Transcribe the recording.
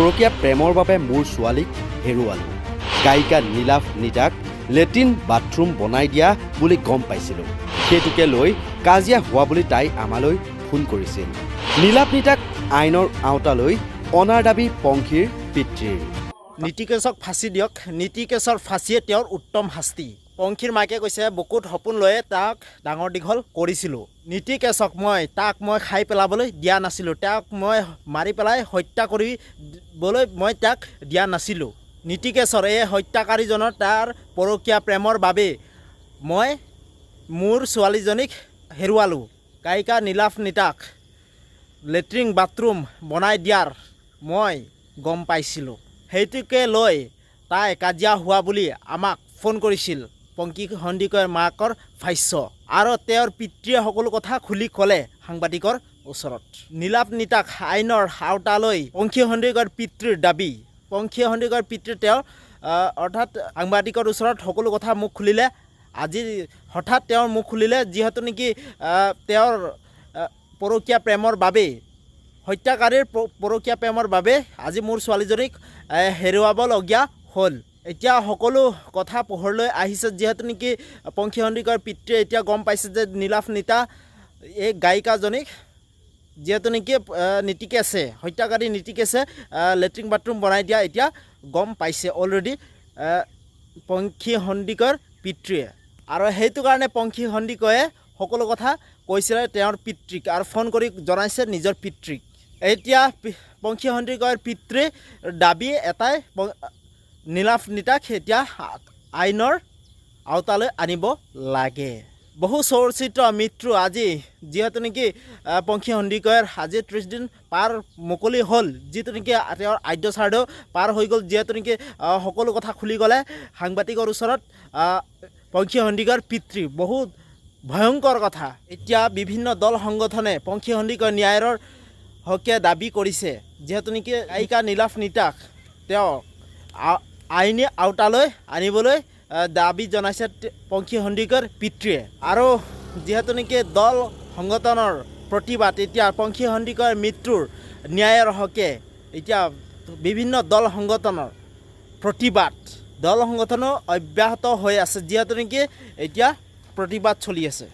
পৰকীয়া প্ৰেমৰ বাবে মোৰ ছোৱালীক হেৰুৱালোঁ। গায়িকা নীলাভ নিতাক লেট্ৰিন বাথৰুম বনাই দিয়া বুলি গম পাইছিলোঁ। সেইটোকে লৈ কাজিয়া হোৱা বুলি তাই আমালৈ ফোন কৰিছিল। নীলাভ নিতাক আইনৰ আওতালৈ অনাৰ দাবী পংখীৰ পিতৃৰ। নীতিকেশক ফাঁচি দিয়ক। নীতিকেশৰ ফাঁচিয়ে তেওঁৰ উত্তম শাস্তি। পংখীৰ মাকে কৈছে বুকুত সপোন লৈয়ে তাক ডাঙৰ দীঘল কৰিছিলোঁ। নীতিকেশক তাক মই খাই পেলাবলৈ দিয়া নাছিলোঁ। তাক মই মাৰি পেলাই হত্যা কৰিবলৈ মই তাক দিয়া নাছিলোঁ। নীতিকেশৰ এই হত্যাকাৰীজনৰ তাৰ পৰকীয়া প্ৰেমৰ বাবে মই মোৰ ছোৱালীজনীক হেৰুৱালোঁ। গায়িকা নীলাভ নিতাক লেট্ৰিন বাথৰুম বনাই দিয়াৰ মই গম পাইছিলোঁ। সেইটোকে লৈ তাই কাজিয়া হোৱা বুলি আমাক ফোন কৰিছিল পংখী সন্দিকৈৰ মাকৰ ভাষ্য। আৰু তেওঁৰ পিতৃয়ে সকলো কথা খুলি ক'লে সাংবাদিকৰ ওচৰত। নীলাভ নিতাক আইনৰ আওতালৈ পংখী সন্দিকৈৰ পিতৃৰ দাবী। পংখী সন্দিকৈৰ পিতৃ তেওঁ অৰ্থাৎ সাংবাদিকৰ ওচৰত সকলো কথা মুখ খুলিলে। আজি হঠাৎ তেওঁৰ মুখ খুলিলে যিহেতু নেকি তেওঁৰ পৰকীয়া প্ৰেমৰ বাবে হত্যাকাৰীৰ পৰকীয়া প্ৰেমৰ বাবে আজি মোৰ ছোৱালীজনীক হেৰুৱাবলগীয়া হ'ল। এতিয়া সকলো কথা পোহৰলৈ আহিছে যিহেতু নেকি পংখী সন্দিকৈৰ পিতৃয়ে এতিয়া গম পাইছে যে নীলাভ নিতা এই গায়িকাজনীক যিহেতু নেকি নীতিকেশে হত্যাকাৰী নীতিকেশে লেট্ৰিন বাথৰুম বনাই দিয়া এতিয়া গম পাইছে অলৰেডি পংখী সন্দিকৈৰ পিতৃয়ে। আৰু সেইটো কাৰণে পংখী সন্দিকৈয়ে সকলো কথা কৈছিলে তেওঁৰ পিতৃক আৰু ফোন কৰি জনাইছে নিজৰ পিতৃক। এতিয়া পংখী সন্দিকৈৰ পিতৃৰ দাবী এটাই, নীলাভ নিতাক এতিয়া আইনৰ আওতালৈ আনিব লাগে। বহু চৰ্চিত মৃত্যু আজি যিহেতু নেকি পংখী সন্দিকৈৰ আজি 30 দিন পাৰ মুকলি হ'ল। যিটো নেকি তেওঁৰ আদ্য শ্ৰাদ্ধ পাৰ হৈ গ'ল। যিহেতু নেকি সকলো কথা খুলি গ'লে সাংবাদিকৰ ওচৰত পংখী সন্দিকৈৰ পিতৃ। বহুত ভয়ংকৰ কথা। এতিয়া বিভিন্ন দল সংগঠনে পংখী সন্দিকৈৰ ন্যায়ৰ হকে দাবী কৰিছে যিহেতু নেকি গায়িকা নীলাভ নিতাক তেওঁ আইনী আওতালৈ আনিবলৈ দাবী জনাইছে পংখী সন্দিকৈৰ পিতৃয়ে। আৰু যিহেতু নেকি দল সংগঠনৰ প্ৰতিবাদ এতিয়া পংখী সন্দিকৈৰ মৃত্যুৰ ন্যায়ৰ হকে এতিয়া বিভিন্ন দল সংগঠনৰ প্ৰতিবাদ দল সংগঠনো অব্যাহত হৈ আছে যিহেতু নেকি এতিয়া প্ৰতিবাদ চলি আছে।